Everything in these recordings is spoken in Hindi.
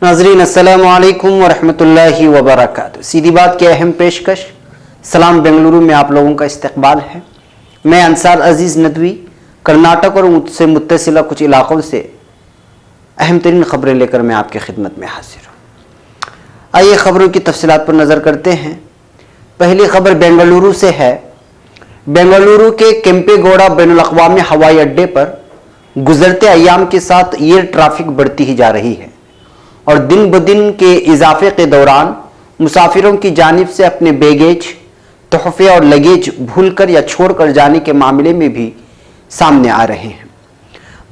नाज़रीन अस्सलामु अलैकुम वरहमतुल्लाहि वबरकातुहू। सीधी बात की अहम पेशकश सलाम बेंगलुरु में आप लोगों का इस्तकबाल है। मैं अंसार अजीज़ नदवी कर्नाटक और उससे मुत्तसिला कुछ इलाक़ों से अहम तरीन ख़बरें लेकर मैं आपकी खिदमत में हाजिर हूँ। आइए ख़बरों की तफसीलात पर नज़र करते हैं। पहली ख़बर बेंगलुरु से है। बेंगलुरु के केम्पेगौड़ा बैनुल-अक़वामी हवाई अड्डे पर गुज़रते अय्याम के साथ एयर ट्रैफिक बढ़ती ही जा रही है और दिन ब दिन के इजाफे के दौरान मुसाफिरों की जानिब से अपने बैगेज, तोहफे और लगेज भूलकर या छोड़कर जाने के मामले में भी सामने आ रहे हैं।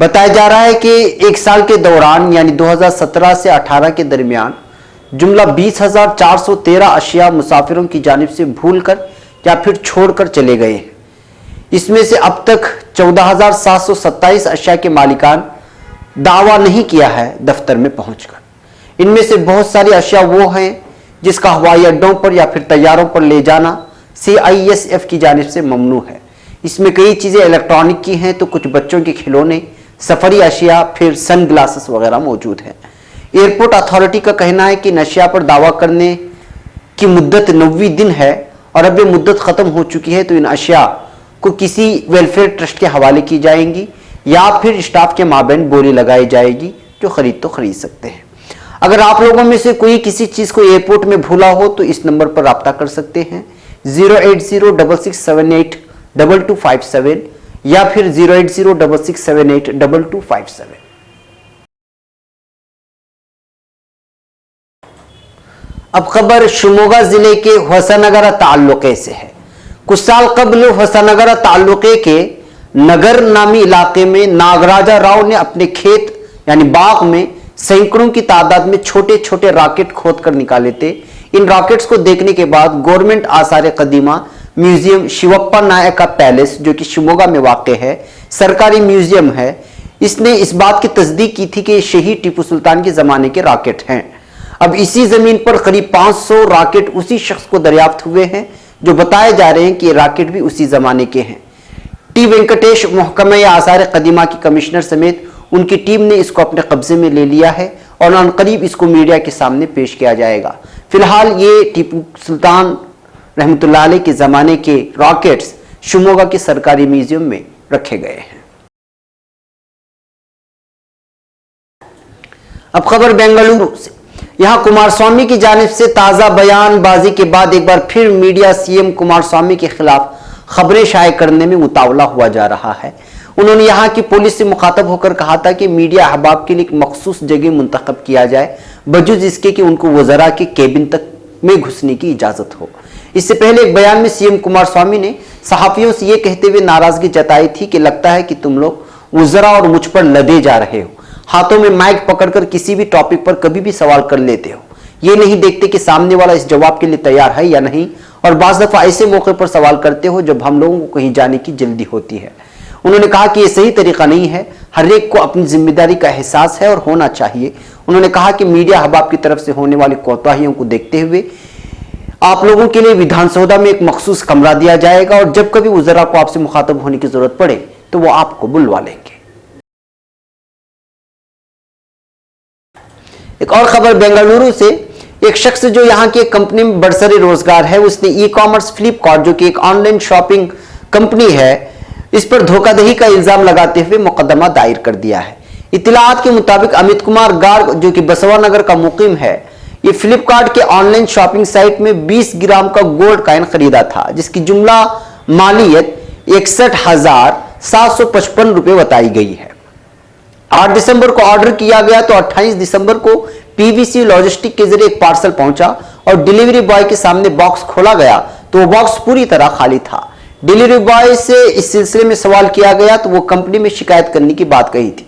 बताया जा रहा है कि एक साल के दौरान यानी 2017 से 18 के दरमियान जुमला 20,413 अशिया मुसाफिरों की जानिब से भूलकर या फिर छोड़कर चले गए हैं। इसमें से अब तक 14,727 अशिया के मालिकान दावा नहीं किया है दफ्तर में पहुंचकर। इनमें से बहुत सारी अशिया वो हैं जिसका हवाई अड्डों पर या फिर तैयारों पर ले जाना CISF की जानिब से ममनू है। इसमें कई चीज़ें इलेक्ट्रॉनिक की हैं तो कुछ बच्चों के खिलौने, सफरी अशिया, फिर सन ग्लासेस वगैरह मौजूद हैं। एयरपोर्ट अथॉरिटी का कहना है कि नशिया पर दावा करने की मुद्दत 90 दिन है और अब ये मुद्दत ख़त्म हो चुकी है, तो इन अशिया को किसी वेलफेयर ट्रस्ट के हवाले की जाएंगी या फिर स्टाफ के माबैन बोली लगाई जाएगी। जो खरीद तो खरीद सकते हैं। अगर आप लोगों में से कोई किसी चीज़ को एयरपोर्ट में भूला हो तो इस नंबर पर रब्ता कर सकते हैं 08066782257 या फिर 08066782257। अब खबर शिमोगा जिले के होसानगर ताल्लुके से है। कुछ साल कबल होसानगर ताल्लुके के नगर नामी इलाके में नागराजा राव ने अपने खेत यानी बाग में सैकड़ों की तादाद में छोटे छोटे रॉकेट खोद कर निकाले थे। इन रॉकेट्स को देखने के बाद गवर्नमेंट आसार कदीमा म्यूजियम शिवप्पा नायका पैलेस जो कि शिमोगा में वाक़ है, सरकारी म्यूजियम है, इसने इस बात की तस्दीक की थी कि शहीद टीपू सुल्तान के ज़माने के रॉकेट हैं। अब इसी ज़मीन पर करीब 500 रॉकेट उसी शख्स को दरियाफ्त हुए हैं जो बताए जा रहे हैं कि ये रॉकेट भी उसी ज़माने के हैं। टी वेंकटेश महकमा आसार कदीमा की कमिश्नर समेत उनकी टीम ने इसको अपने कब्जे में ले लिया है और अनकरीब इसको मीडिया के सामने पेश किया जाएगा। फिलहाल ये टीपू सुल्तान रहमतुल्लाह अलैह के ज़माने के रॉकेट्स शिमोगा के सरकारी म्यूजियम में रखे गए हैं। अब खबर बेंगलुरु से। यहाँ कुमारस्वामी की जानिब से ताज़ा बयानबाजी के बाद एक बार फिर मीडिया CM कुमारस्वामी के खिलाफ खबरें शाये करने में मुतावला हुआ जा रहा है। उन्होंने यहाँ की पुलिस से मुखातब होकर कहा था कि मीडिया अहबाब के लिए एक मखसूस जगह मुंतखब किया जाए बजुज़ इसके कि उनको वज़रा के केबिन तक में घुसने की इजाज़त हो। इससे पहले एक बयान में CM कुमारस्वामी ने सहाफ़ियों से ये कहते हुए नाराज़गी जताई थी कि लगता है कि तुम लोग वज़रा और मुझ पर लदे जा रहे हो, हाथों में माइक पकड़कर किसी भी टॉपिक पर कभी भी सवाल कर लेते हो, ये नहीं देखते कि सामने वाला इस जवाब के लिए तैयार है या नहीं, और बाज़ दफ़ा ऐसे मौके पर सवाल करते हो जब हम लोगों को कहीं जाने की जल्दी होती है। उन्होंने कहा कि यह सही तरीका नहीं है, हर एक को अपनी जिम्मेदारी का एहसास है और होना चाहिए। उन्होंने कहा कि मीडिया अहबाब की तरफ से होने वाली कोताहियों को देखते हुए आप लोगों के लिए विधानसभा में एक मखसूस कमरा दिया जाएगा और जब कभी वज़रा को आपसे मुखातब होने की जरूरत पड़े तो वो आपको बुलवा लेंगे। एक और खबर बेंगलुरु से। एक शख्स जो यहाँ की एक कंपनी में बरसरे रोजगार है, उसने ई-कॉमर्स फ्लिपकार्ट जो कि एक ऑनलाइन शॉपिंग कंपनी है, इस पर धोखाधड़ी का इल्जाम लगाते हुए मुकदमा दायर कर दिया है। इत्तलाआत के मुताबिक अमित कुमार गार्ग जो कि बसवा नगर का मुकीम है, ये फ्लिपकार्ट के ऑनलाइन शॉपिंग साइट में 20 ग्राम का गोल्ड कॉइन खरीदा था जिसकी जुमला मालियत 61,755 रुपये बताई गई है। 8 दिसंबर को ऑर्डर किया गया तो 28 दिसंबर को PVC लॉजिस्टिक के जरिए एक पार्सल पहुंचा और डिलीवरी बॉय के सामने बॉक्स खोला गया तो वो बॉक्स पूरी तरह खाली था। डिलीवरी बॉय से इस सिलसिले में सवाल किया गया तो वो कंपनी में शिकायत करने की बात कही थी।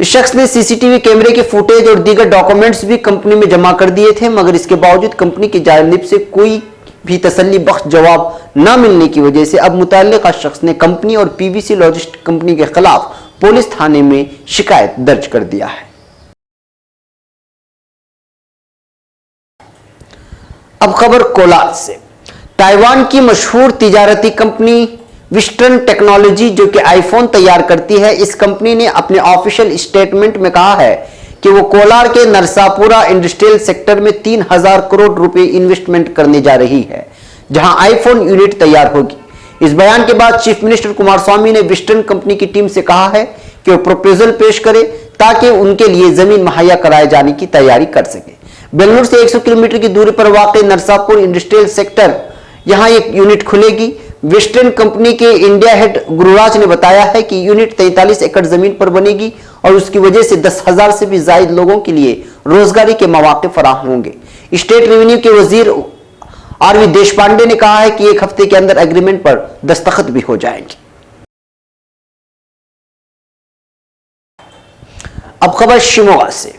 इस शख्स ने CCTV कैमरे के फुटेज और दीगर डॉक्यूमेंट्स भी कंपनी में जमा कर दिए थे, मगर इसके बावजूद कंपनी की जानिब से कोई भी तसल्ली बख्श जवाब न मिलने की वजह से अब मुतल्लिका शख्स ने कंपनी और PVC लॉजिस्टिक कंपनी के खिलाफ पुलिस थाने में शिकायत दर्ज कर दिया है। अब खबर कोलार से। ताइवान की मशहूर तिजारती कंपनी वेस्टर्न टेक्नोलॉजी जो कि आईफोन तैयार करती है, इस कंपनी ने अपने ऑफिशियल स्टेटमेंट में कहा है कि वो कोलार के नरसापुरा इंडस्ट्रियल सेक्टर में 3000 करोड़ रुपए इन्वेस्टमेंट करने जा रही है, जहां आईफोन यूनिट तैयार होगी। इस बयान के बाद चीफ मिनिस्टर कुमारस्वामी ने वेस्टर्न कंपनी की टीम से कहा है कि वो प्रपोजल पेश करे ताकि उनके लिए जमीन मुहैया कराए जाने की तैयारी कर सके। बेंगलुरु से 100 किलोमीटर की दूरी पर वाक़ नरसापुर इंडस्ट्रियल सेक्टर, यहां एक यूनिट खुलेगी। वेस्टर्न कंपनी के इंडिया हेड गुरुराज ने बताया है कि यूनिट 43 एकड़ जमीन पर बनेगी और उसकी वजह से 10,000 से भी ज्यादा लोगों के लिए रोजगारी के मौके फराहम होंगे। स्टेट रेवेन्यू के वजीर आरवी देशपांडे ने कहा है कि एक हफ्ते के अंदर एग्रीमेंट पर दस्तखत भी हो जाएंगे। अब खबर शिमोगा से।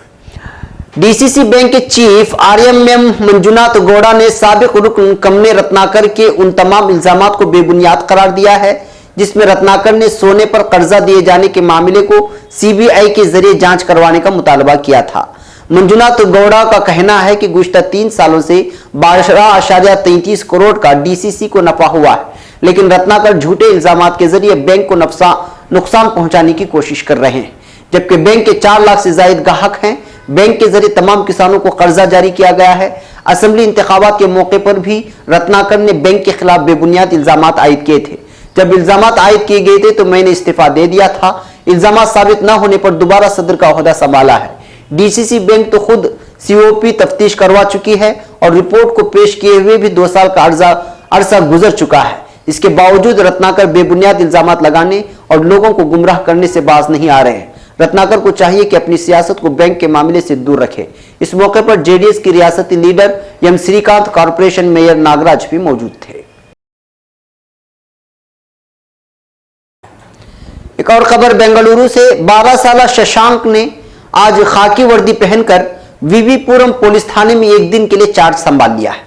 डीसीसी बैंक के चीफ आरएमएम मंजुनाथ गौड़ा ने साबिक रुकन कमने रत्नाकर के उन तमाम इल्जामात को बेबुनियाद करार दिया है जिसमें रत्नाकर ने सोने पर कर्जा दिए जाने के मामले को सीबीआई के जरिए जांच करवाने का मुतालबा किया था। मंजुनाथ गौड़ा का कहना है कि गुज़श्ता 3 सालों से 12.33 करोड़ का डीसीसी को नफा हुआ है, लेकिन रत्नाकर झूठे इल्जामात के जरिए बैंक को नुकसान पहुंचाने की कोशिश कर रहे हैं, जबकि बैंक के 4 लाख से ज्यादा ग्राहक हैं। बैंक के जरिए तमाम किसानों को कर्जा जारी किया गया है। असेंबली इंतखाबात के मौके पर भी रत्नाकर ने बैंक के खिलाफ बेबुनियाद इल्जामात आयद किए थे। जब इल्जामात आयद किए गए थे तो मैंने इस्तीफा दे दिया था। इल्जामात साबित न होने पर दोबारा सदर का ओहदा संभाला है। डीसीसी बैंक तो खुद सीओपी तफ्तीश करवा चुकी है और रिपोर्ट को पेश किए हुए भी 2 साल का अरसा गुजर चुका है। इसके बावजूद रत्नाकर बेबुनियाद इल्जामात लगाने और लोगों को गुमराह करने से बाज नहीं आ रहे हैं। रत्नाकर को चाहिए कि अपनी सियासत को बैंक के मामले से दूर रखे। इस मौके पर जेडीएस की रियासती leader M Srikanth, corporation mayor Nagaraj भी मौजूद थे। एक और खबर बेंगलुरु से। 12 साल शशांक ने आज खाकी वर्दी पहनकर वीवीपुरम पुलिस थाने में एक दिन के लिए चार्ज संभाल लिया है।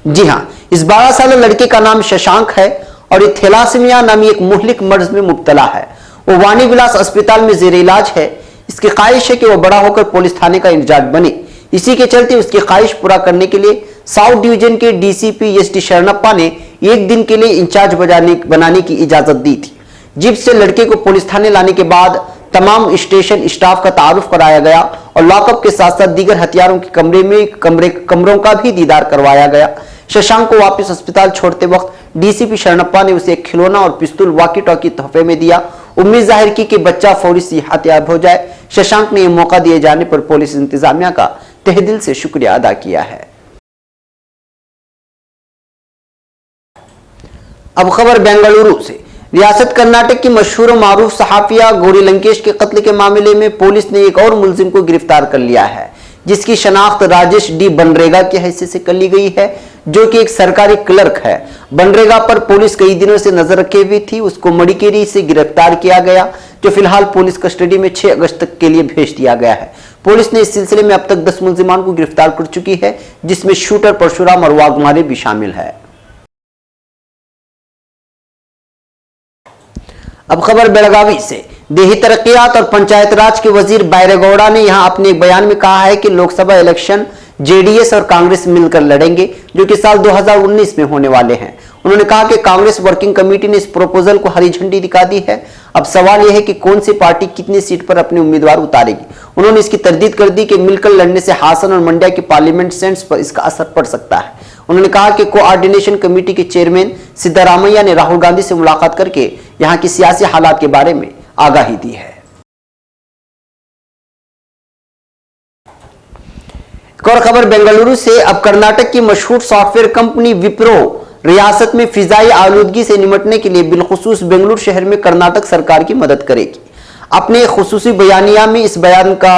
जी हां, इस 12 साल लड़के का नाम शशांक है और ये थैलासीमिया नामी एक मुहलिक मर्ज में मुब्तला है। वो वाणी विलास अस्पताल में जेर इलाज है। इसकी ख्वाहिश है कि वो बड़ा होकर पुलिस थाने का इंचार्ज बने। इसी के चलते उसकी ख्वाहिश पूरा करने के लिए साउथ डिवीजन के डीसीपी एसटी शरणप्पा ने एक दिन के लिए इंचार्ज बनाने की इजाजत दी थी। जीप से लड़के को पुलिस थाने लाने के बाद तमाम स्टेशन स्टाफ का तारुफ कराया गया और लॉकअप के साथ साथ दीगर हथियारों के कमरों का भी दीदार करवाया गया। शशांक को वापस अस्पताल छोड़ते वक्त डीसीपी शरणप्पा ने उसे एक खिलौना और पिस्तौल वॉकी टॉकी तोहफे में दिया। उम्मीद जाहिर की कि बच्चा फौरी सेहतयाब हो जाए। शशांक ने यह मौका दिए जाने पर पुलिस इंतजामिया का तहे दिल से शुक्रिया अदा किया है। अब खबर बेंगलुरु से। रियासत कर्नाटक की मशहूर मारूफ सहाफिया गौरी लंकेश के कत्ल के मामले में पुलिस ने एक और मुलजिम को गिरफ्तार कर लिया है, जिसकी शनाख्त राजेश डी बनरेगा की हैसियत से कर ली गई है, जो कि एक सरकारी क्लर्क है। बनरेगा पर पुलिस कई दिनों से नजर रखे हुई थी। उसको मडिकेरी से गिरफ्तार किया गया, जो फिलहाल पुलिस कस्टडी में 6 अगस्त तक के लिए भेज दिया गया है। पुलिस ने इस सिलसिले में अब तक 10 मुलजिमान को गिरफ्तार कर चुकी है, जिसमें शूटर परशुराम और वाघमारे भी शामिल है। अब खबर बेलगावी से। देही तरक्कियात और पंचायत राज के वजीर बैरेगौड़ा ने यहां अपने एक बयान में कहा है कि लोकसभा इलेक्शन जेडीएस और कांग्रेस मिलकर लड़ेंगे, जो कि साल 2019 में होने वाले हैं। उन्होंने कहा कि कांग्रेस वर्किंग कमेटी ने इस प्रपोजल को हरी झंडी दिखा दी है। अब सवाल यह है कि कौन सी पार्टी कितनी सीट पर अपने उम्मीदवार उतारेगी। उन्होंने इसकी तरदीद कर दी कि मिलकर लड़ने से हासन और मंड्या की पार्लियामेंट सीट्स पर इसका असर पड़ सकता है। उन्होंने कहा कि कोऑर्डिनेशन कमेटी के चेयरमैन सिद्धारामैया ने राहुल गांधी से मुलाकात करके यहां की सियासी हालात के बारे में आगाही दी है। एक और खबर बेंगलुरु से। अब कर्नाटक की मशहूर सॉफ्टवेयर कंपनी विप्रो रियासत में फिजाई आलूदगी से निपटने के लिए बिलखुसूस बेंगलुरु शहर में कर्नाटक सरकार की मदद करेगी। अपने खुसूसी बयानिया में इस बयान का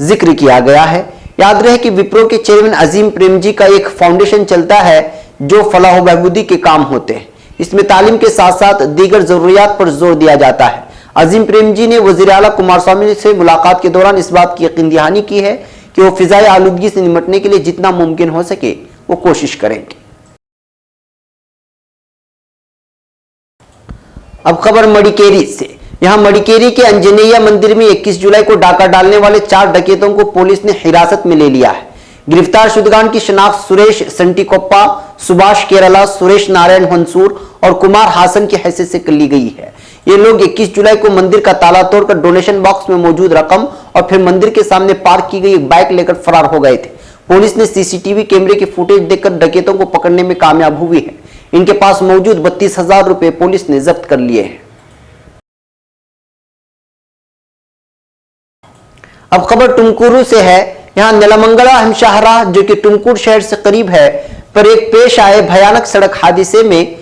जिक्र किया गया है। याद रहे कि विप्रो के चेयरमैन अजीम प्रेमजी का एक फाउंडेशन चलता है जो फलाह बहबूदी के काम होते हैं। इसमें तालीम के साथ साथ दीगर जरूरियात पर जोर दिया जाता है। अजीम प्रेमजी ने वजीर आला कुमारस्वामी से मुलाकात के दौरान इस बात की यकीन दहानी की है कि वो फिजाई आलूदगी से निपटने के लिए जितना मुमकिन हो सके वो कोशिश करेंगे। अब खबर मडिकेरी से। यहां मडिकेरी के अंजनेया मंदिर में 21 जुलाई को डाका डालने वाले 4 डकैतों को पुलिस ने हिरासत में ले लिया है। गिरफ्तार शुदगान की शनाख्त सुरेश संटीकोप्पा, सुभाष केरला, सुरेश नारायण हंसूर और कुमार हासन की हैसियत से कर ली गई है। ये लोग 21 जुलाई को मंदिर का ताला तोड़कर डोनेशन बॉक्स में मौजूद रकम और फिर मंदिर के सामने पार्क की गई एक बाइक लेकर फरार हो गए थे। पुलिस ने सीसीटीवी कैमरे की फुटेज देखकर डकैतों को पकड़ने में कामयाब हुई है। इनके पास मौजूद 32,000 रुपए पुलिस ने जब्त कर लिए हैं। अब खबर टुमकुरू से है। यहां नेलामंगला हमशाहरा जो कि टुमकुर शहर से करीब है पर एक पेश आए भयानक सड़क हादसे में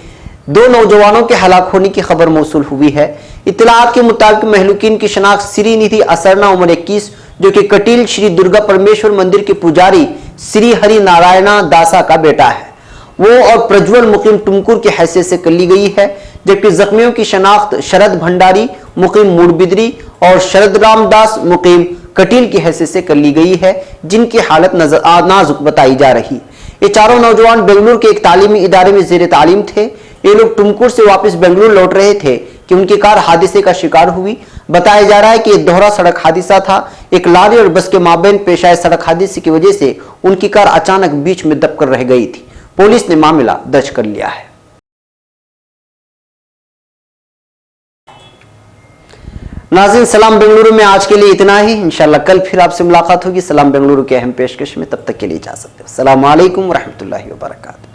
2 नौजवानों के हलाक होने की खबर मौसूल हुई है। इत्तलात के मुताबिक महलूकीन की शनाख्त श्रीनिधि असरना उम्र 21 जो कि कटील श्री दुर्गा परमेश्वर मंदिर के पुजारी श्री हरि नारायणा दासा का बेटा है। वो और प्रज्वल मुकीम टुमकुर की हैसियत से कर ली गई है, जबकि जख्मियों की शनाख्त शरद भंडारी मुकीम मूड़बिदरी और शरद रामदास मुकीम कटील की हैसियत से कर ली गई है, जिनकी हालत नाजुक बताई जा रही। ये चारों नौजवान बेंगलुरु के एक तालीमी इदारे में जेर तालीम थे। ये लोग टुमकुर से वापस बेंगलुरु लौट रहे थे कि उनकी कार हादसे का शिकार हुई। बताया जा रहा है कि यह दोहरा सड़क हादसा था। एक लॉरी और बस के माबेन पेश आए सड़क हादसे की वजह से उनकी कार अचानक बीच में दबकर रह गई थी। पुलिस ने मामला दर्ज कर लिया है। नाज़रीन, सलाम बेंगलुरु में आज के लिए इतना ही। इंशाल्लाह कल फिर आपसे मुलाकात होगी सलाम बेंगलुरु के अहम पेशकश में। तब तक के लिए इजाजत दो। अस्सलाम वालेकुम रहमतुल्लाहि व बरकातहू।